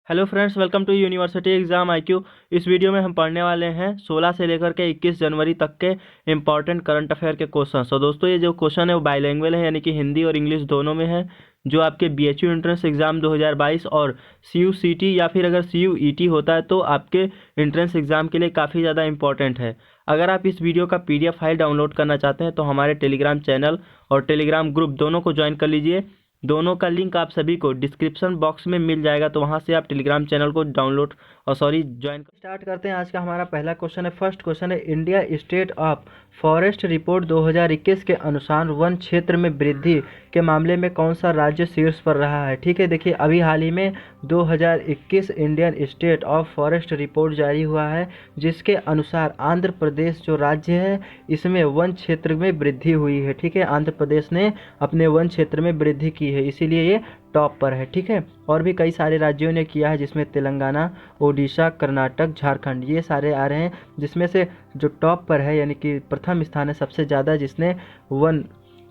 Hello friends, welcome to university exam IQ। इस video में हम पढ़ने वाले हैं 16 से लेकर के 21 जनवरी तक के इंपॉर्टेंट करंट अफेयर के क्वेश्चन। तो दोस्तों, ये जो क्वेश्चन है वो बाइलिंगुअल है, यानी कि हिंदी और इंग्लिश दोनों में है। जो आपके BHU एंट्रेंस एग्जाम 2022 और CUCT या फिर अगर CUET होता है तो आपके एंट्रेंस एग्जाम के लिए काफ़ी ज़्यादा इंपॉर्टेंट है। अगर आप इस वीडियो का PDF फाइल डाउनलोड करना चाहते हैं तो हमारे टेलीग्राम चैनल और टेलीग्राम ग्रुप दोनों को ज्वाइन कर लीजिए। दोनों का लिंक आप सभी को डिस्क्रिप्शन बॉक्स में मिल जाएगा, तो वहां से आप टेलीग्राम चैनल को डाउनलोड और ज्वाइन स्टार्ट करते हैं। आज का हमारा पहला क्वेश्चन है, फर्स्ट क्वेश्चन है, India state of forest report 2021 के अनुसार वन क्षेत्र में वृद्धि के मामले में कौन सा राज्य शीर्ष पर रहा है। ठीक है, देखिए अभी हाल ही में 2021 Indian state of forest report जारी हुआ है, जिसके अनुसार आंध्र प्रदेश जो राज्य है इसमें वन क्षेत्र में वृद्धि हुई है। ठीक है, आंध्र प्रदेश ने अपने वन क्षेत्र में वृद्धि की है, इसीलिए ये टॉप पर है। ठीक है, और भी कई सारे राज्यों ने किया है, जिसमें तेलंगाना, ओडिशा, कर्नाटक, झारखंड ये सारे आ रहे हैं। जिसमें से जो टॉप पर है, यानी कि प्रथम स्थान है सबसे ज़्यादा जिसने वन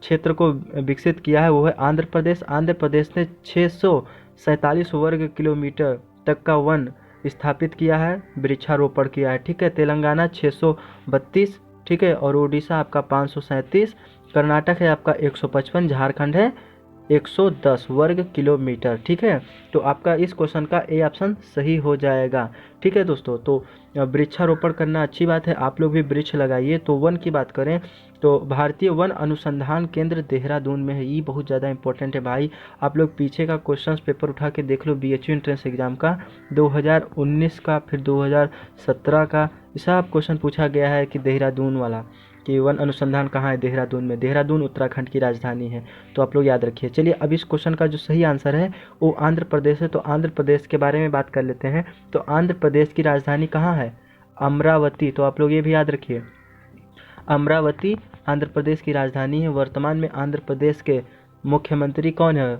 क्षेत्र को विकसित किया है, वो है आंध्र प्रदेश। आंध्र प्रदेश ने 647 वर्ग किलोमीटर तक का वन स्थापित किया है, वृक्षारोपण किया है। ठीक है, तेलंगाना 632, ठीक है, और उड़ीसा आपका 537, कर्नाटक है आपका 155, झारखंड है 110 वर्ग किलोमीटर। ठीक है, तो आपका इस क्वेश्चन का ए ऑप्शन सही हो जाएगा। ठीक है दोस्तों, तो वृक्षारोपण करना अच्छी बात है, आप लोग भी वृक्ष लगाइए। तो वन की बात करें तो भारतीय वन अनुसंधान केंद्र देहरादून में है, ये बहुत ज़्यादा इंपॉर्टेंट है भाई। आप लोग पीछे का क्वेश्चन पेपर उठा के देख लो, BHU एंट्रेंस एग्जाम का 2019 का, फिर 2017 का, सब क्वेश्चन पूछा गया है कि देहरादून वाला, कि वन अनुसंधान कहाँ है, देहरादून में। देहरादून उत्तराखंड की राजधानी है, तो आप लोग याद रखिए। चलिए, अब इस क्वेश्चन का जो सही आंसर है वो आंध्र प्रदेश है, तो आंध्र प्रदेश के बारे में बात कर लेते हैं। तो आंध्र प्रदेश की राजधानी कहाँ है, अमरावती। तो आप लोग ये भी याद रखिए, अमरावती आंध्र प्रदेश की राजधानी है। वर्तमान में आंध्र प्रदेश के मुख्यमंत्री कौन है,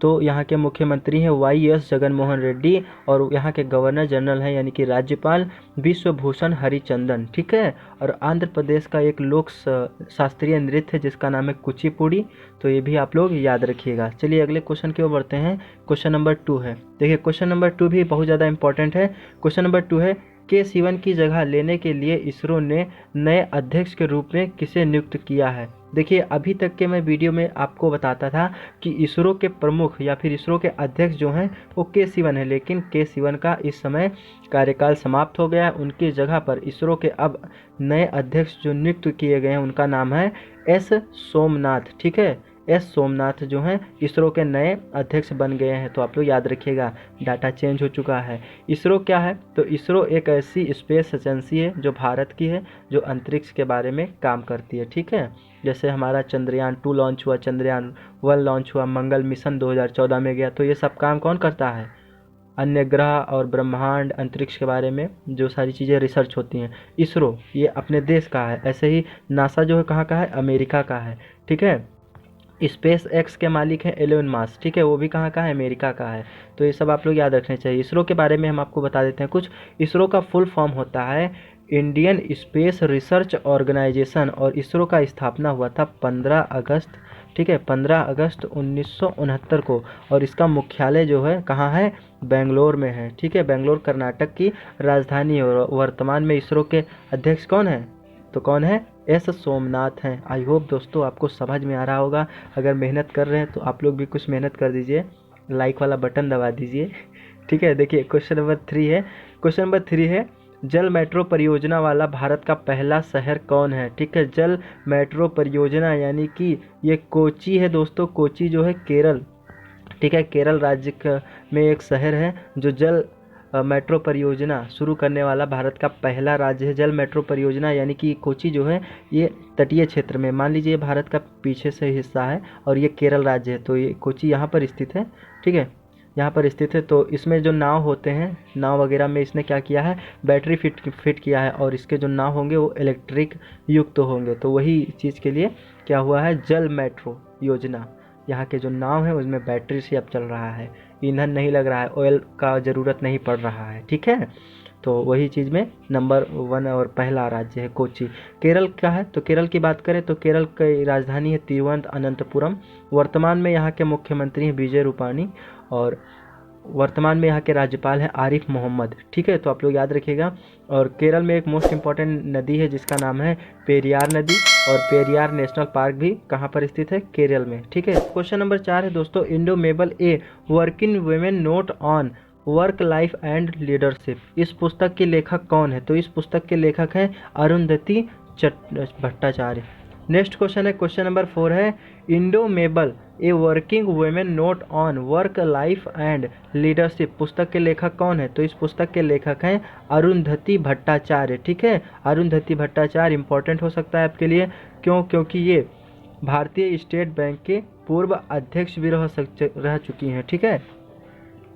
तो यहाँ के मुख्यमंत्री हैं YS जगनमोहन रेड्डी, और यहाँ के गवर्नर जनरल हैं यानी कि राज्यपाल विश्वभूषण हरिचंदन। ठीक है, और आंध्र प्रदेश का एक लोक शास्त्रीय नृत्य है जिसका नाम है कुचिपुड़ी, तो ये भी आप लोग याद रखिएगा। चलिए अगले क्वेश्चन की ओर बढ़ते हैं। क्वेश्चन नंबर 2 है, देखिए क्वेश्चन नंबर 2 भी बहुत ज़्यादा इंपॉर्टेंट है। क्वेश्चन नंबर 2 है, के सिवन की जगह लेने के लिए इसरो ने नए अध्यक्ष के रूप में किसे नियुक्त किया है। देखिए अभी तक के मैं वीडियो में आपको बताता था कि इसरो के प्रमुख या फिर इसरो के अध्यक्ष जो हैं वो के सिवन है, लेकिन के सिवन का इस समय कार्यकाल समाप्त हो गया है। उनकी जगह पर इसरो के अब नए अध्यक्ष जो नियुक्त किए गए हैं उनका नाम है S सोमनाथ। ठीक है, S सोमनाथ जो हैं इसरो के नए अध्यक्ष बन गए हैं, तो आप लोग याद रखिएगा। डाटा चेंज हो चुका है। इसरो क्या है, तो इसरो एक ऐसी स्पेस एजेंसी है जो भारत की है, जो अंतरिक्ष के बारे में काम करती है। ठीक है, जैसे हमारा चंद्रयान 2 लॉन्च हुआ, चंद्रयान 1 लॉन्च हुआ, मंगल मिशन 2014 में गया, तो ये सब काम कौन करता है, अन्य ग्रह और ब्रह्मांड अंतरिक्ष के बारे में जो सारी चीज़ें रिसर्च होती हैं, इसरो ये अपने देश का है। ऐसे ही नासा जो है कहाँ का है, अमेरिका का है। ठीक है, स्पेस एक्स के मालिक हैं एलोन मास्क। ठीक है, वो भी कहाँ का है, अमेरिका का है। तो ये सब आप लोग याद रखने चाहिए। इसरो के बारे में हम आपको बता देते हैं कुछ। इसरो का फुल फॉर्म होता है इंडियन स्पेस रिसर्च ऑर्गेनाइजेशन, और इसरो का स्थापना हुआ था 15 अगस्त, ठीक है, 15 अगस्त 1969 को, और इसका मुख्यालय जो है कहाँ है, बेंगलोर में है। ठीक है, बेंगलोर कर्नाटक की राजधानी है। और वर्तमान में इसरो के अध्यक्ष कौन है, तो कौन है, S सोमनाथ हैं। आई होप दोस्तों आपको समझ में आ रहा होगा। अगर मेहनत कर रहे हैं तो आप लोग भी कुछ मेहनत कर दीजिए, लाइक वाला बटन दबा दीजिए। ठीक है, देखिए क्वेश्चन नंबर 3 है। क्वेश्चन नंबर 3 है, जल मेट्रो परियोजना वाला भारत का पहला शहर कौन है। ठीक है, जल मेट्रो परियोजना यानी कि ये कोची है दोस्तों। कोची जो है केरल, ठीक है, केरल राज्य में एक शहर है जो जल मेट्रो परियोजना शुरू करने वाला भारत का पहला राज्य है। जल मेट्रो परियोजना यानी कि कोची जो है ये तटीय क्षेत्र में, मान लीजिए भारत का पीछे से हिस्सा है और ये केरल राज्य है, तो ये कोची यहाँ पर स्थित है। ठीक है, यहाँ पर स्थित है। तो इसमें जो नाव होते हैं, नाव वगैरह में इसने क्या किया है, बैटरी फिट किया है, और इसके जो नाव होंगे वो इलेक्ट्रिक युक्त होंगे। तो वही चीज़ के लिए क्या हुआ है, जल मेट्रो योजना। यहाँ के जो नाव है उसमें बैटरी से अब चल रहा है, ईंधन नहीं लग रहा है, ऑयल का ज़रूरत नहीं पड़ रहा है। ठीक है, तो वही चीज़ में नंबर 1 और पहला राज्य है कोची। केरल का है, तो केरल की बात करें तो केरल की राजधानी है तिरुवनंतपुरम। वर्तमान में यहाँ के मुख्यमंत्री हैं विजय रूपाणी, और वर्तमान में यहाँ के राज्यपाल हैं आरिफ मोहम्मद। ठीक है, तो आप लोग याद रखिएगा। और केरल में एक मोस्ट इम्पॉर्टेंट नदी है जिसका नाम है पेरियार नदी, और पेरियार नेशनल पार्क भी कहाँ पर स्थित है? केरल में। ठीक है, क्वेश्चन नंबर 4 है दोस्तों, indomitable a working women note on work life and leadership, इस पुस्तक के लेखक कौन है? तो इस पुस्तक के लेखक हैं अरुंधति भट्टाचार्य। नेक्स्ट क्वेश्चन है, क्वेश्चन नंबर 4 है, indomitable a working women note on work life and leadership पुस्तक के लेखक कौन है? तो इस पुस्तक के लेखक हैं अरुंधति भट्टाचार्य। ठीक है, अरुंधति भट्टाचार्य इंपॉर्टेंट हो सकता है आपके लिए, क्यों? क्योंकि ये भारतीय स्टेट बैंक के पूर्व अध्यक्ष भी रह चुकी हैं। ठीक है,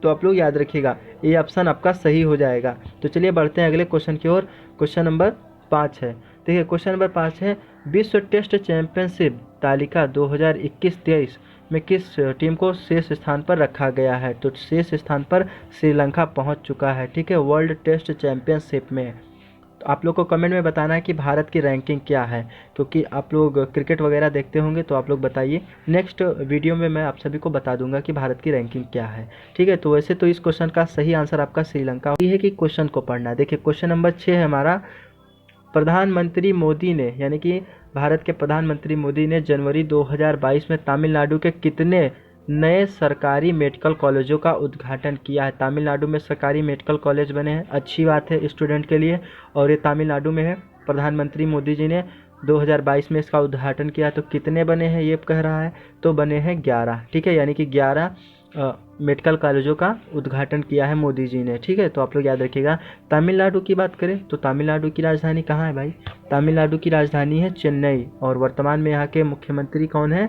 तो आप लोग याद रखिएगा, ये ऑप्शन आपका सही हो जाएगा। तो चलिए बढ़ते हैं अगले क्वेश्चन की ओर। क्वेश्चन नंबर 5 है, देखिए क्वेश्चन नंबर 5 है, विश्व टेस्ट चैंपियनशिप तालिका 2021-23 में किस टीम को शीर्ष स्थान पर रखा गया है? तो शीर्ष स्थान पर श्रीलंका पहुंच चुका है। ठीक है, वर्ल्ड टेस्ट चैंपियनशिप में। तो आप लोग को कमेंट में बताना है कि भारत की रैंकिंग क्या है, क्योंकि आप लोग क्रिकेट वगैरह देखते होंगे, तो आप लोग बताइए। नेक्स्ट वीडियो में मैं आप सभी को बता दूंगा कि भारत की रैंकिंग क्या है। ठीक है, तो वैसे तो इस क्वेश्चन का सही आंसर आपका श्रीलंका है कि क्वेश्चन को पढ़ना। देखिए क्वेश्चन नंबर 6 है हमारा, प्रधानमंत्री मोदी ने, यानी कि भारत के प्रधानमंत्री मोदी ने जनवरी 2022 में तमिलनाडु के कितने नए सरकारी मेडिकल कॉलेजों का उद्घाटन किया है? तमिलनाडु में सरकारी मेडिकल कॉलेज बने हैं, अच्छी बात है स्टूडेंट के लिए, और ये तमिलनाडु में है। प्रधानमंत्री मोदी जी ने 2022 में इसका उद्घाटन किया, तो कितने बने हैं ये कह रहा है? तो बने हैं 11। ठीक है, यानी कि 11 मेडिकल कॉलेजों का उद्घाटन किया है मोदी जी ने। ठीक है, तो आप लोग याद रखिएगा। तमिलनाडु की बात करें तो तमिलनाडु की राजधानी कहाँ है भाई? तमिलनाडु की राजधानी है चेन्नई, और वर्तमान में यहाँ के मुख्यमंत्री कौन है?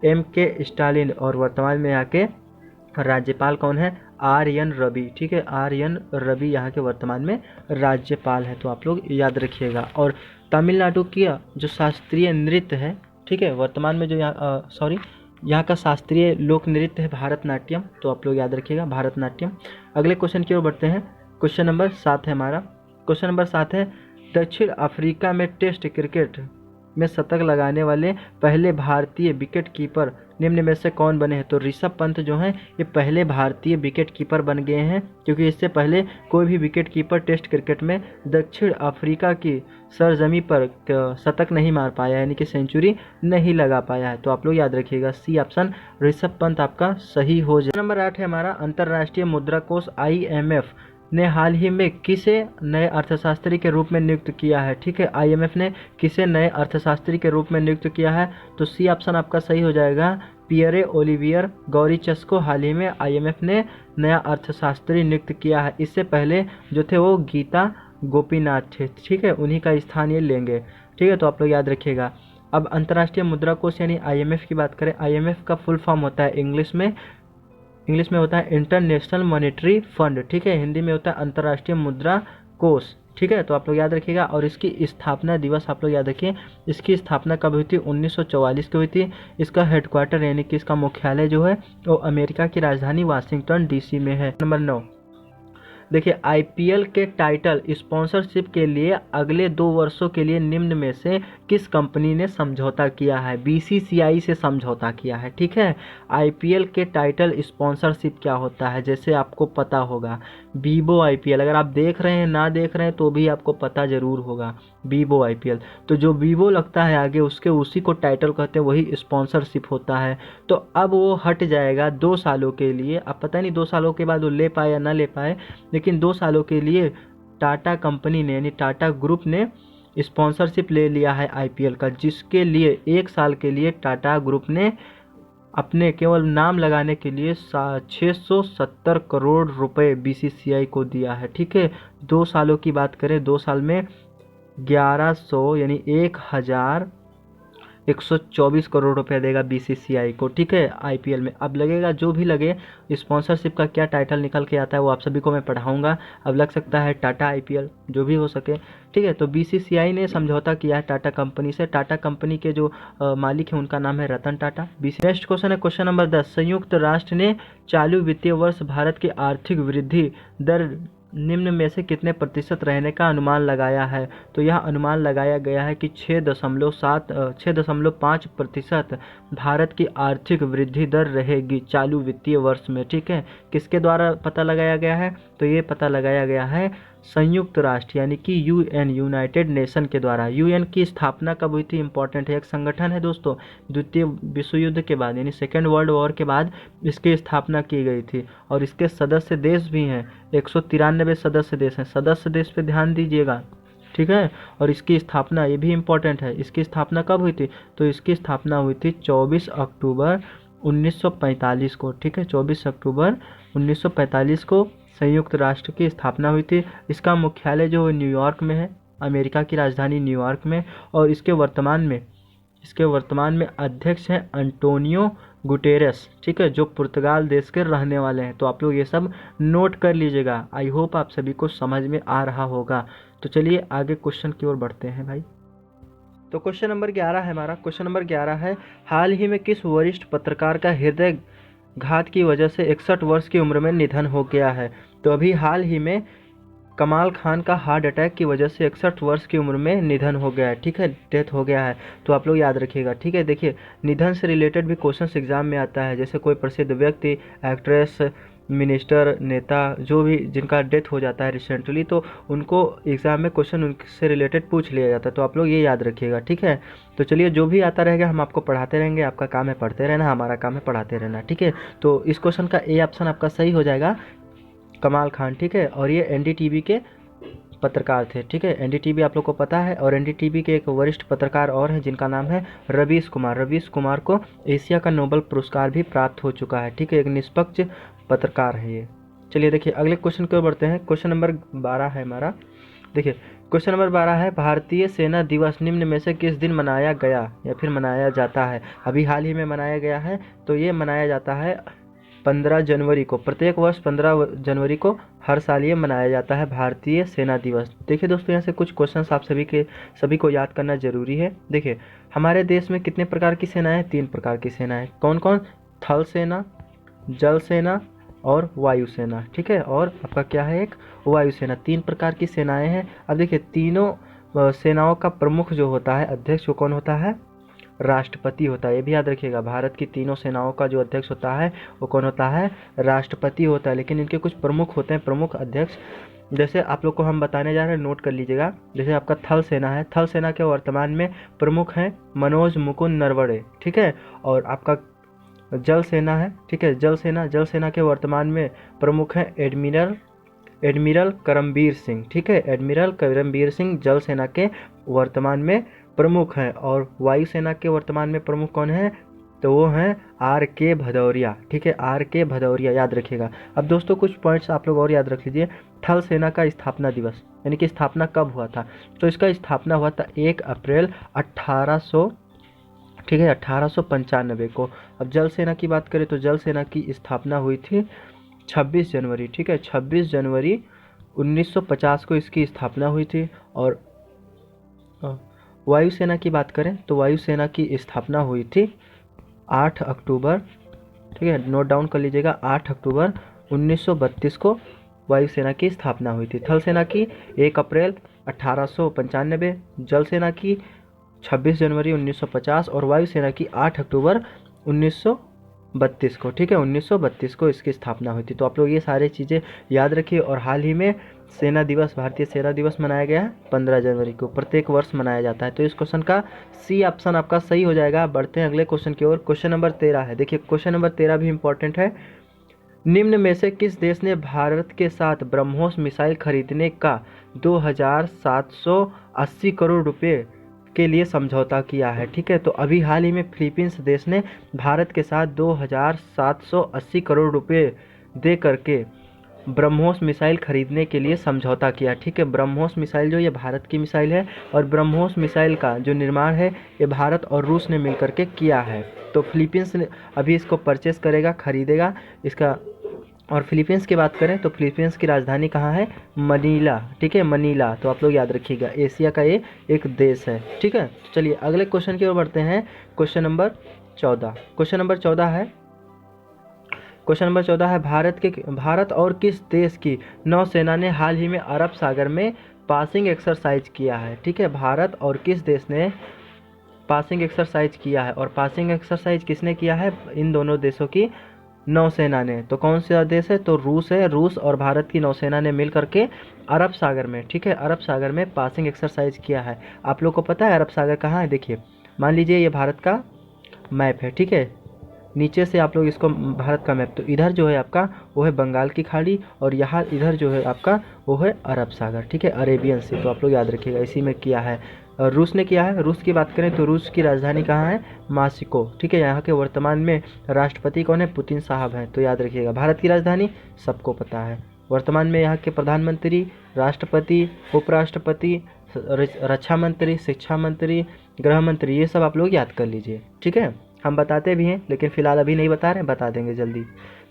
M.K. स्टालिन, और वर्तमान में यहाँ के राज्यपाल कौन है? R.N. रवि। ठीक है, R.N. रवि यहाँ के वर्तमान में राज्यपाल है, तो आप लोग याद रखिएगा। और तमिलनाडु की जो शास्त्रीय नृत्य है, ठीक है, वर्तमान में जो यहाँ का शास्त्रीय लोक नृत्य है भारतनाट्यम, तो आप लोग याद रखिएगा भारतनाट्यम। अगले क्वेश्चन की ओर बढ़ते हैं। क्वेश्चन नंबर 7 है हमारा, क्वेश्चन नंबर 7 है, दक्षिण अफ्रीका में टेस्ट क्रिकेट में शतक लगाने वाले पहले भारतीय विकेट कीपर निम्न में से कौन बने हैं? तो ऋषभ पंत जो हैं ये पहले भारतीय विकेट कीपर बन गए हैं, क्योंकि इससे पहले कोई भी विकेट कीपर टेस्ट क्रिकेट में दक्षिण अफ्रीका की सरजमी पर शतक नहीं मार पाया, यानी कि सेंचुरी नहीं लगा पाया है। तो आप लोग याद रखिएगा, सी ऑप्शन ऋषभ पंत आपका सही हो जाए। नंबर 8 है हमारा, अंतर्राष्ट्रीय मुद्रा कोष IMF ने हाल ही में किसे नए अर्थशास्त्री के रूप में नियुक्त किया है? ठीक है, IMF ने किसे नए अर्थशास्त्री के रूप में नियुक्त किया है? तो सी ऑप्शन आपका सही हो जाएगा, पियरे ओलिवियर गौरीचस को हाल ही में IMF ने नया अर्थशास्त्री नियुक्त किया है। इससे पहले जो थे वो गीता गोपीनाथ थे। ठीक है, उन्हीं का स्थान ये लेंगे। ठीक है, तो आप लोग याद रखिएगा। अब अंतर्राष्ट्रीय मुद्रा कोष यानी IMF की बात करें, IMF का फुल फॉर्म होता है इंग्लिश में होता है इंटरनेशनल मॉनेटरी फंड। ठीक है, हिंदी में होता है अंतर्राष्ट्रीय मुद्रा कोष। ठीक है, तो आप लोग याद रखिएगा। और इसकी स्थापना दिवस आप लोग याद रखिए, इसकी स्थापना कब हुई थी? 1944 को हुई थी। इसका हेडक्वार्टर यानी कि इसका मुख्यालय जो है वो अमेरिका की राजधानी वाशिंगटन DC में है। नंबर 9, देखिए IPL के टाइटल स्पॉन्सरशिप के लिए अगले 2 वर्षों के लिए निम्न में से किस कंपनी ने समझौता किया है? BCCI से समझौता किया है। ठीक है, IPL के टाइटल स्पॉन्सरशिप क्या होता है? जैसे आपको पता होगा Vivo IPL, अगर आप देख रहे हैं ना देख रहे हैं तो भी आपको पता ज़रूर होगा Vivo IPL। तो जो Vivo लगता है आगे उसके उसी को टाइटल कहते हैं, वही स्पॉन्सरशिप होता है। तो अब वो हट जाएगा 2 सालों के लिए। अब पता नहीं 2 सालों के बाद वो ले पाए या ना ले पाए, लेकिन 2 सालों के लिए टाटा कंपनी ने यानी टाटा ग्रुप ने स्पॉन्सरशिप ले लिया है IPL का, जिसके लिए 1 साल के लिए टाटा ग्रुप ने अपने केवल नाम लगाने के लिए 670 करोड़ रुपए BCCI को दिया है। ठीक है, 2 सालों की बात करें, 2 साल में 1100 यानी 1124 करोड़ रुपए देगा BCCI को। ठीक है, IPL में अब लगेगा जो भी लगे, स्पॉन्सरशिप का क्या टाइटल निकल के आता है वो आप सभी को मैं पढ़ाऊंगा। अब लग सकता है टाटा IPL, जो भी हो सके। ठीक है, तो BCCI ने समझौता किया है टाटा कंपनी से। टाटा कंपनी के जो मालिक हैं उनका नाम है रतन टाटा। नेक्स्ट क्वेश्चन है क्वेश्चन नंबर 10, संयुक्त राष्ट्र ने चालू वित्तीय वर्ष भारत की आर्थिक वृद्धि दर निम्न में से कितने प्रतिशत रहने का अनुमान लगाया है? तो यह अनुमान लगाया गया है कि 6.5% भारत की आर्थिक वृद्धि दर रहेगी चालू वित्तीय वर्ष में। ठीक है, किसके द्वारा पता लगाया गया है? तो ये पता लगाया गया है संयुक्त राष्ट्र यानी कि यूएन, यूनाइटेड नेशन के द्वारा। यूएन की स्थापना कब हुई थी? इंपॉर्टेंट है, एक संगठन है दोस्तों, द्वितीय विश्व युद्ध के बाद यानी सेकेंड वर्ल्ड वॉर के बाद इसकी स्थापना की गई थी। और इसके सदस्य देश भी हैं, 193 सदस्य देश हैं। सदस्य देश पे ध्यान दीजिएगा, ठीक है। और इसकी स्थापना, ये भी इम्पोर्टेंट है, इसकी स्थापना कब हुई थी? तो इसकी स्थापना हुई थी 24 अक्टूबर 1945 को। ठीक है, 24 अक्टूबर 1945 को संयुक्त राष्ट्र की स्थापना हुई थी। इसका मुख्यालय जो न्यूयॉर्क में है, अमेरिका की राजधानी न्यूयॉर्क में। और इसके वर्तमान में अध्यक्ष हैं अंटोनियो गुटेरेस। ठीक है, जो पुर्तगाल देश के रहने वाले हैं। तो आप लोग ये सब नोट कर लीजिएगा। आई होप आप सभी को समझ में आ रहा होगा। तो चलिए आगे क्वेश्चन की ओर बढ़ते हैं भाई। तो क्वेश्चन नंबर 11 है हमारा। क्वेश्चन नंबर 11 है, हाल ही में किस वरिष्ठ पत्रकार का हृदय घात की वजह से 61 वर्ष की उम्र में निधन हो गया है? तो अभी हाल ही में कमाल खान का हार्ट अटैक की वजह से 61 वर्ष की उम्र में निधन हो गया है। ठीक है, डेथ हो गया है। तो आप लोग याद रखिएगा। ठीक है, देखिए निधन से रिलेटेड भी क्वेश्चन एग्जाम में आता है। जैसे कोई प्रसिद्ध व्यक्ति, एक्ट्रेस, मिनिस्टर, नेता, जो भी जिनका डेथ हो जाता है रिसेंटली, तो उनको एग्जाम में क्वेश्चन उनसे रिलेटेड पूछ लिया जाता है। तो आप लोग ये याद रखिएगा। ठीक है, तो चलिए जो भी आता रहेगा हम आपको पढ़ाते रहेंगे। आपका काम है पढ़ते रहना, हमारा काम है पढ़ाते रहना। ठीक है, तो इस क्वेश्चन का ए ऑप्शन आपका सही हो जाएगा, कमाल खान। ठीक है, और ये एनडीटीवी के पत्रकार थे। ठीक है, एनडीटीवी आप लोग को पता है। और एनडीटीवी के एक वरिष्ठ पत्रकार और हैं जिनका नाम है रवीश कुमार। रवीश कुमार को एशिया का नोबेल पुरस्कार भी प्राप्त हो चुका है। ठीक है, एक निष्पक्ष पत्रकार है ये। चलिए देखिए अगले क्वेश्चन की ओर बढ़ते हैं। क्वेश्चन नंबर 12 है हमारा। देखिए क्वेश्चन नंबर 12 है, भारतीय सेना दिवस निम्न में से किस दिन मनाया गया या फिर मनाया जाता है? अभी हाल ही में मनाया गया है। तो ये मनाया जाता है 15 जनवरी को। प्रत्येक वर्ष 15 जनवरी को हर साल ये मनाया जाता है भारतीय सेना दिवस। देखिए दोस्तों, यहाँ से कुछ क्वेश्चंस आप सभी को याद करना जरूरी है। देखिए हमारे देश में कितने प्रकार की सेनाएं? 3 प्रकार की सेनाएं। कौन कौन? थल सेना, जल सेना और वायुसेना। ठीक है, और आपका क्या है? एक वायुसेना। 3 प्रकार की सेनाएं हैं। अब देखिए तीनों सेनाओं का प्रमुख जो होता है, अध्यक्ष, वो कौन होता है? राष्ट्रपति होता है। ये भी याद रखिएगा, भारत की तीनों सेनाओं का जो अध्यक्ष होता है वो कौन होता है? राष्ट्रपति होता है। लेकिन इनके कुछ प्रमुख होते हैं, प्रमुख अध्यक्ष। जैसे आप लोग को हम बताने जा रहे हैं, नोट कर लीजिएगा। जैसे आपका थल सेना है, थल सेना के वर्तमान में प्रमुख हैं मनोज मुकुंद नरवणे। ठीक है, और आपका जल सेना है। ठीक है, जल सेना के वर्तमान में प्रमुख हैं एडमिरल करमबीर सिंह। ठीक है, एडमिरल करमबीर सिंह जल सेना के वर्तमान में प्रमुख हैं। और वायुसेना के वर्तमान में प्रमुख कौन है? तो वो हैं आर.के. भदौरिया। ठीक है, आर.के. भदौरिया याद रखिएगा। अब दोस्तों कुछ पॉइंट्स आप लोग और याद रख लीजिए। थल सेना का स्थापना दिवस यानी कि स्थापना कब हुआ था? तो इसका स्थापना हुआ था 1 अप्रैल 1895 को। अब जल सेना की बात करें तो जल सेना की स्थापना हुई थी 26 जनवरी। ठीक है, 26 जनवरी 1950 को इसकी स्थापना हुई थी। और वायुसेना की बात करें तो वायुसेना की स्थापना हुई थी 8 अक्टूबर। ठीक है, नोट डाउन कर लीजिएगा, 8 अक्टूबर 1932 को वायुसेना की स्थापना हुई थी। थल सेना की 1 अप्रैल 1895, जल सेना की 26 जनवरी 1950 और वायुसेना की 8 अक्टूबर 1932 को। ठीक है, 1932 को इसकी स्थापना हुई थी। तो आप लोग ये सारी चीज़ें याद रखिए। और हाल ही में सेना दिवस, भारतीय सेना दिवस मनाया गया है 15 जनवरी को, प्रत्येक वर्ष मनाया जाता है। तो इस क्वेश्चन का सी ऑप्शन आपका सही हो जाएगा। बढ़ते हैं अगले क्वेश्चन की ओर। क्वेश्चन नंबर 13 है। देखिए क्वेश्चन नंबर 13 भी इंपॉर्टेंट है। निम्न में से किस देश ने भारत के साथ ब्रह्मोस मिसाइल खरीदने का 2780 करोड़ रुपए के लिए समझौता किया है? ठीक है, तो अभी हाल ही में फिलीपींस देश ने भारत के साथ 2780 करोड़ रुपए दे करके ब्रह्मोस मिसाइल खरीदने के लिए समझौता किया। ठीक है, ब्रह्मोस मिसाइल जो ये भारत की मिसाइल है और ब्रह्मोस मिसाइल का जो निर्माण है ये भारत और रूस ने मिलकर के किया है। तो फिलीपींस ने अभी इसको परचेस करेगा, खरीदेगा इसका। और फिलीपींस की बात करें तो फिलीपींस की राजधानी कहाँ है? मनीला। ठीक है, मनीला। तो आप लोग याद रखिएगा, एशिया का ये एक देश है। ठीक है, चलिए अगले क्वेश्चन की ओर बढ़ते हैं। Question number 14। क्वेश्चन नंबर 14 है, क्वेश्चन नंबर 14 है भारत और किस देश की नौसेना ने हाल ही में अरब सागर में पासिंग एक्सरसाइज किया है। ठीक है, भारत और किस देश ने पासिंग एक्सरसाइज किया है, और पासिंग एक्सरसाइज किसने किया है, इन दोनों देशों की नौसेना ने। तो कौन सा देश है, तो रूस है। रूस और भारत की नौसेना ने मिल करके अरब सागर में, ठीक है, अरब सागर में पासिंग एक्सरसाइज किया है। आप लोग को पता है अरब सागर कहाँ है? देखिए, मान लीजिए ये भारत का मैप है, ठीक है, नीचे से आप लोग इसको भारत का मैप, तो इधर जो है आपका वो है बंगाल की खाड़ी, और यहाँ इधर जो है आपका वो है अरब सागर, ठीक है, अरेबियन सी। तो आप लोग याद रखिएगा, इसी में किया है। और रूस ने किया है। रूस की बात करें तो रूस की राजधानी कहाँ है? मास्को, ठीक है। यहाँ के वर्तमान में राष्ट्रपति कौन है? पुतिन साहब हैं, तो याद रखिएगा। भारत की राजधानी सबको पता है। वर्तमान में यहाँ के प्रधानमंत्री, राष्ट्रपति, उपराष्ट्रपति, रक्षा मंत्री, शिक्षा मंत्री, गृह मंत्री, ये सब आप लोग याद कर लीजिए, ठीक है। हम बताते भी हैं, लेकिन फिलहाल अभी नहीं बता रहे हैं, बता देंगे जल्दी।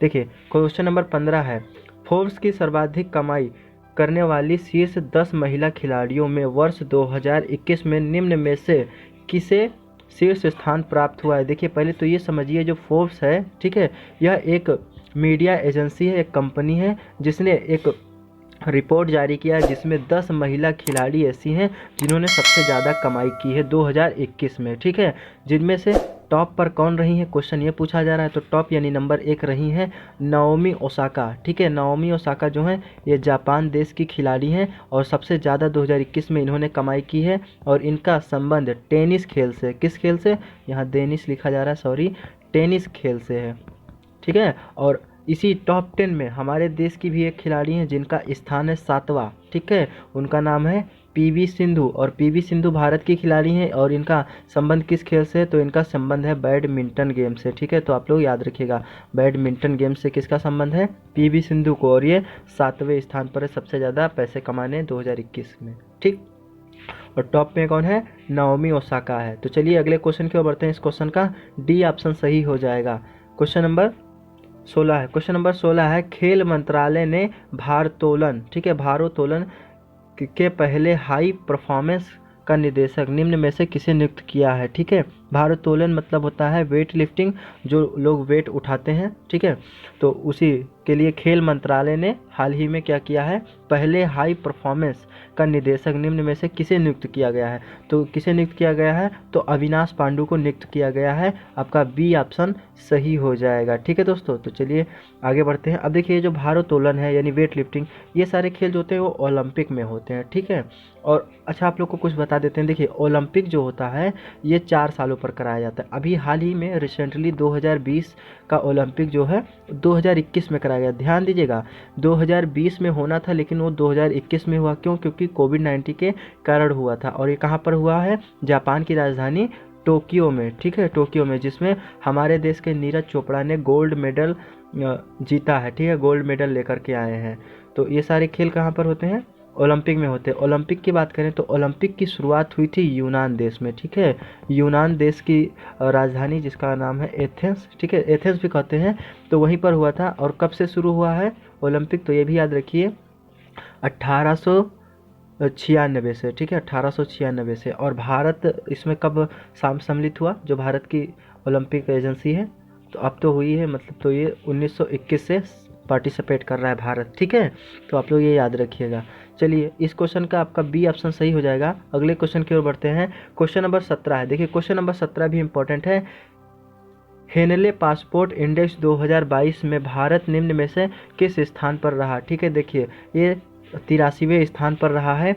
देखिए, क्वेश्चन नंबर 15 है, फोर्ब्स की सर्वाधिक कमाई करने वाली शीर्ष 10 महिला खिलाड़ियों में वर्ष 2021 में निम्न में से किसे शीर्ष स्थान प्राप्त हुआ है? देखिए, पहले तो ये समझिए, जो फोर्ब्स है, ठीक है, यह एक मीडिया एजेंसी है, एक कंपनी है, जिसने एक रिपोर्ट जारी किया है जिसमें 10 महिला खिलाड़ी ऐसी हैं जिन्होंने सबसे ज़्यादा कमाई की है 2021 में, ठीक है। जिनमें से टॉप पर कौन रही है, क्वेश्चन ये पूछा जा रहा है। तो टॉप यानी नंबर 1 रही हैं नाओमी ओसाका, ठीक है। नाओमी ओसाका जो हैं ये जापान देश की खिलाड़ी हैं, और सबसे ज़्यादा 2021 में इन्होंने कमाई की है। और इनका संबंध टेनिस खेल से, किस खेल से, यहाँ डेनिस लिखा जा रहा है, सॉरी, टेनिस खेल से है, ठीक है। और इसी टॉप 10 में हमारे देश की भी एक खिलाड़ी हैं जिनका स्थान है 7वां, ठीक है। उनका नाम है पीवी सिंधु, और पीवी सिंधु भारत की खिलाड़ी हैं। और इनका संबंध किस खेल से है, तो इनका संबंध है बैडमिंटन गेम से, ठीक है। तो आप लोग याद रखिएगा, बैडमिंटन गेम से किसका संबंध है? पीवी सिंधु को, और ये 7वें स्थान पर है सबसे ज़्यादा पैसे कमाने 2021 में, ठीक। और टॉप में कौन है? नाओमी ओसाका है। तो चलिए अगले क्वेश्चन की ओर बढ़ते हैं। इस क्वेश्चन का डी ऑप्शन सही हो जाएगा। क्वेश्चन नंबर 16 है। क्वेश्चन नंबर 16 है, खेल मंत्रालय ने भारोत्तोलन, ठीक है, भारोत्तोलन के पहले हाई परफॉर्मेंस का निदेशक निम्न में से किसे नियुक्त किया है? ठीक है, भारोत्तोलन मतलब होता है वेट लिफ्टिंग, जो लोग वेट उठाते हैं, ठीक है। तो उसी के लिए खेल मंत्रालय ने हाल ही में क्या किया है, पहले हाई परफॉर्मेंस का निदेशक निम्न में से किसे नियुक्त किया गया है? तो किसे नियुक्त किया गया है? तो अविनाश पांडु को नियुक्त किया गया है। आपका बी ऑप्शन सही हो जाएगा, ठीक है दोस्तों। तो चलिए आगे बढ़ते हैं। अब देखिए, जो भारोत्तोलन है यानी वेट लिफ्टिंग, ये सारे खेल जो होते हैं वो ओलंपिक में होते हैं, ठीक है। और अच्छा, आप लोग को कुछ बता देते हैं। देखिए, ओलंपिक जो होता है ये 4 सालों पर कराया जाता है। अभी हाल ही में रिसेंटली 2020 का ओलंपिक जो है 2021 में कराया गया। ध्यान दीजिएगा, 2020 में होना था लेकिन वो 2021 में हुआ। क्यों? क्योंकि कोविड-19 के कारण हुआ था। और ये कहाँ पर हुआ है? जापान की राजधानी टोक्यो में, ठीक है, टोक्यो में, जिसमें हमारे देश के नीरज चोपड़ा ने गोल्ड मेडल जीता है, ठीक है, गोल्ड मेडल लेकर के आए हैं। तो ये सारे खेल कहाँ पर होते हैं? ओलंपिक में होते हैं। ओलंपिक की बात करें तो ओलंपिक की शुरुआत हुई थी यूनान देश में, ठीक है। यूनान देश की राजधानी जिसका नाम है एथेंस, ठीक है, एथेंस भी कहते हैं, तो वहीं पर हुआ था। और कब से शुरू हुआ है ओलंपिक? तो ये भी याद रखिए 1896 से, ठीक है, 1896 से। और भारत इसमें कब सम्मिलित हुआ? जो भारत की ओलंपिक एजेंसी है, तो अब तो हुई है, मतलब तो ये 1921 से पार्टिसिपेट कर रहा है भारत, ठीक है। तो आप लोग ये याद रखिएगा। चलिए, इस क्वेश्चन का आपका बी ऑप्शन सही हो जाएगा। अगले क्वेश्चन की ओर बढ़ते हैं। क्वेश्चन नंबर 17 है। देखिए, क्वेश्चन नंबर 17 भी इंपॉर्टेंट है। हेनले पासपोर्ट इंडेक्स 2022 में भारत निम्न में से किस स्थान पर रहा? ठीक है, देखिए, ये 83वें स्थान पर रहा है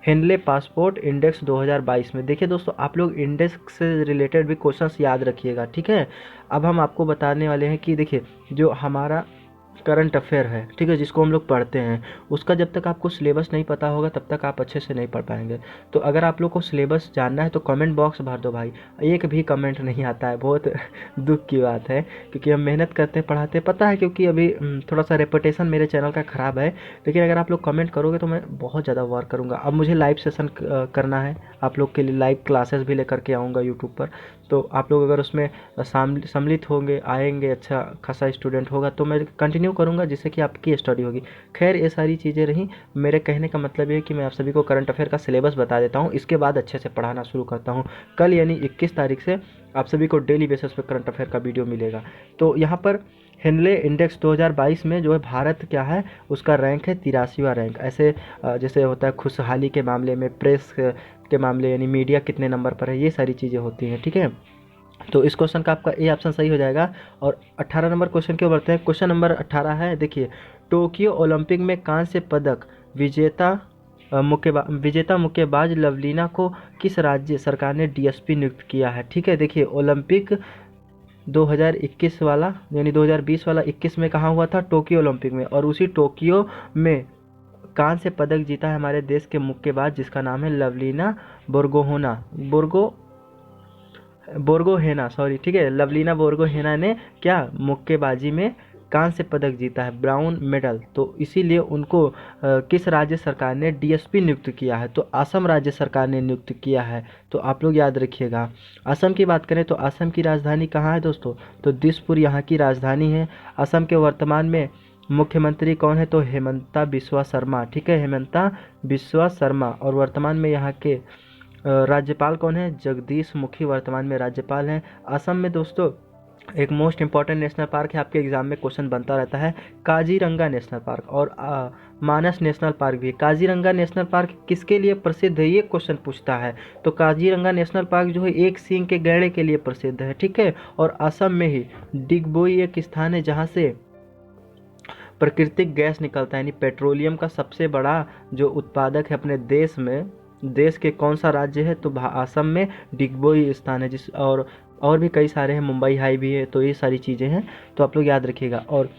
हेनले पासपोर्ट इंडेक्स 2022 में। देखिए दोस्तों, आप लोग इंडेक्स से रिलेटेड भी क्वेश्चंस याद रखिएगा, ठीक है। अब हम आपको बताने वाले हैं कि देखिए, जो हमारा करंट अफेयर है, ठीक है, जिसको हम लोग पढ़ते हैं, उसका जब तक आपको सिलेबस नहीं पता होगा तब तक आप अच्छे से नहीं पढ़ पाएंगे। तो अगर आप लोग को सिलेबस जानना है तो कमेंट बॉक्स भर दो भाई। एक भी कमेंट नहीं आता है, बहुत दुख की बात है, क्योंकि हम मेहनत करते हैं, पढ़ाते हैं, पता है, क्योंकि अभी थोड़ा सा रेपुटेशन मेरे चैनल का ख़राब है। लेकिन अगर आप लोग कमेंट करोगे तो मैं बहुत ज़्यादा वर्क करूँगा। अब मुझे लाइव सेशन करना है, आप लोग के लिए लाइव क्लासेस भी लेकर के आऊँगा यूट्यूब पर। तो आप लोग अगर उसमें सम्मिलित होंगे, आएंगे, अच्छा खासा स्टूडेंट होगा, तो मैं कंटिन्यू करूंगा, जिससे कि आपकी स्टडी होगी। खैर, ये सारी चीज़ें रहीं। मेरे कहने का मतलब ये है कि मैं आप सभी को करंट अफेयर का सिलेबस बता देता हूँ, इसके बाद अच्छे से पढ़ाना शुरू करता हूँ। कल यानी 21 तारीख से आप सभी को डेली बेसिस पर करंट अफेयर का वीडियो मिलेगा। तो यहाँ पर हेनले इंडेक्स 2022 में जो है भारत क्या है, उसका रैंक है 83वां रैंक। ऐसे जैसे होता है खुशहाली के मामले में, प्रेस के मामले यानी मीडिया कितने नंबर पर है, ये सारी चीज़ें होती हैं, ठीक है। तो इस क्वेश्चन का आपका ए ऑप्शन सही हो जाएगा। और 18 नंबर क्वेश्चन क्यों बढ़ते हैं। क्वेश्चन नंबर 18 है, देखिए, टोक्यो ओलंपिक में कांस्य पदक विजेता मुक्केबाज लवलीना को किस राज्य सरकार ने डीएसपी नियुक्त किया है, ठीक है। देखिए, ओलंपिक 2021 वाला यानी 2020 वाला 21 में कहाँ हुआ था, टोक्यो ओलंपिक में, और उसी टोक्यो में कांस्य पदक जीता है हमारे देश के मुक्केबाज जिसका नाम है लवलीना बोर्गोहेना, सॉरी, ठीक है। लवलीना बोर्गोहेना ने क्या मुक्केबाजी में कांस्य पदक जीता है, ब्राउन मेडल। तो इसीलिए उनको किस राज्य सरकार ने डीएसपी नियुक्त किया है, तो असम राज्य सरकार ने नियुक्त किया है। तो आप लोग याद रखिएगा। असम की बात करें तो असम की राजधानी कहाँ है दोस्तों, तो दिसपुर यहाँ की राजधानी है। असम के वर्तमान में मुख्यमंत्री कौन है, तो हेमंता बिस्वा शर्मा, ठीक है, हेमंता बिस्वा शर्मा। और वर्तमान में यहाँ के राज्यपाल कौन है, जगदीश मुखी वर्तमान में राज्यपाल हैं। असम में दोस्तों एक मोस्ट इंपॉर्टेंट नेशनल पार्क है, आपके एग्जाम में क्वेश्चन बनता रहता है, काजीरंगा नेशनल पार्क, और मानस नेशनल पार्क भी है। काजीरंगा नेशनल पार्क किसके लिए प्रसिद्ध है, ये क्वेश्चन पूछता है। तो काजीरंगा नेशनल पार्क जो है एक सींग के गैंडे के लिए प्रसिद्ध है, ठीक है। और असम में ही डिगबोई एक स्थान है जहाँ से प्राकृतिक गैस निकलता है, यानी पेट्रोलियम का सबसे बड़ा जो उत्पादक है अपने देश में, देश के कौन सा राज्य है, तो असम में डिगबोई स्थान है। और भी कई सारे हैं, मुंबई हाई भी है। तो ये सारी चीज़ें हैं, तो आप लोग याद रखिएगा। और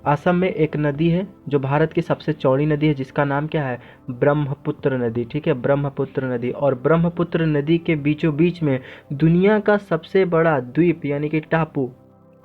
असम में एक नदी है जो भारत की सबसे चौड़ी नदी है, जिसका नाम क्या है, ब्रह्मपुत्र नदी, ठीक है, ब्रह्मपुत्र नदी। और ब्रह्मपुत्र नदी के बीचों बीच में दुनिया का सबसे बड़ा द्वीप यानी कि टापू,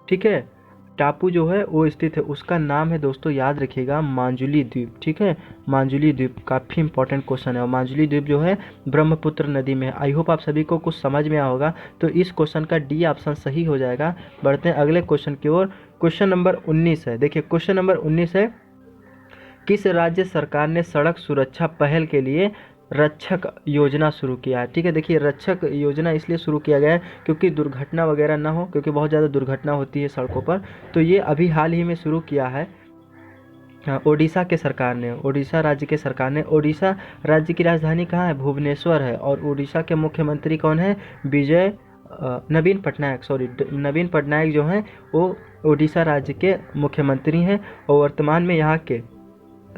ठीक है, टापू जो है वो स्थित है, उसका नाम है दोस्तों, याद रखिएगा, माजुली द्वीप, ठीक है, माजुली द्वीप। काफ़ी इंपॉर्टेंट क्वेश्चन है। और माजुली द्वीप जो है ब्रह्मपुत्र नदी में है। आई होप आप सभी को कुछ समझ में आया होगा। तो इस क्वेश्चन का डी ऑप्शन सही हो जाएगा। बढ़ते हैं अगले क्वेश्चन की ओर। क्वेश्चन नंबर 19 है, देखिए क्वेश्चन नंबर 19 है, किस राज्य सरकार ने सड़क सुरक्षा पहल के लिए रक्षक योजना शुरू किया है, ठीक है। देखिए, रक्षक योजना इसलिए शुरू किया गया है क्योंकि दुर्घटना वगैरह ना हो, क्योंकि बहुत ज़्यादा दुर्घटना होती है सड़कों पर। तो ये अभी हाल ही में शुरू किया है ओडिशा के सरकार ने, ओडिशा राज्य के सरकार ने। ओडिशा राज्य की राजधानी कहाँ है, भुवनेश्वर है। और ओडिशा के मुख्यमंत्री कौन है, नवीन पटनायक, सॉरी, नवीन पटनायक जो हैं वो ओडिशा राज्य के मुख्यमंत्री हैं। और वर्तमान में यहाँ के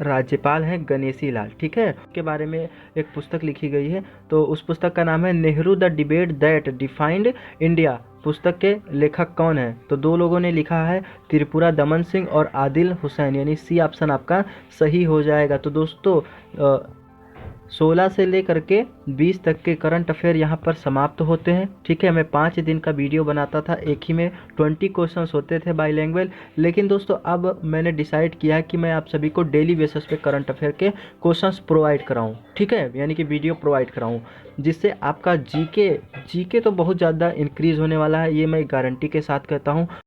राज्यपाल हैं गणेशी लाल, ठीक है। के बारे में एक पुस्तक लिखी गई है, तो उस पुस्तक का नाम है Nehru the debate that defined India. पुस्तक के लेखक कौन है, तो दो लोगों ने लिखा है, त्रिपुरा दमन सिंह और आदिल हुसैन, यानी सी ऑप्शन आपका सही हो जाएगा। तो दोस्तों 16 से लेकर के 20 तक के करंट अफेयर यहाँ पर समाप्त होते हैं, ठीक है। मैं 5 दिन का वीडियो बनाता था, एक ही में 20 क्वेश्चंस होते थे बाईलैंग्वेज। लेकिन दोस्तों अब मैंने डिसाइड किया है कि मैं आप सभी को डेली बेसिस पे करंट अफेयर के क्वेश्चंस प्रोवाइड कराऊँ, ठीक है, यानी कि वीडियो प्रोवाइड कराऊँ, जिससे आपका जीके तो बहुत ज़्यादा इंक्रीज़ होने वाला है, ये मैं गारंटी के साथ कहता हूँ।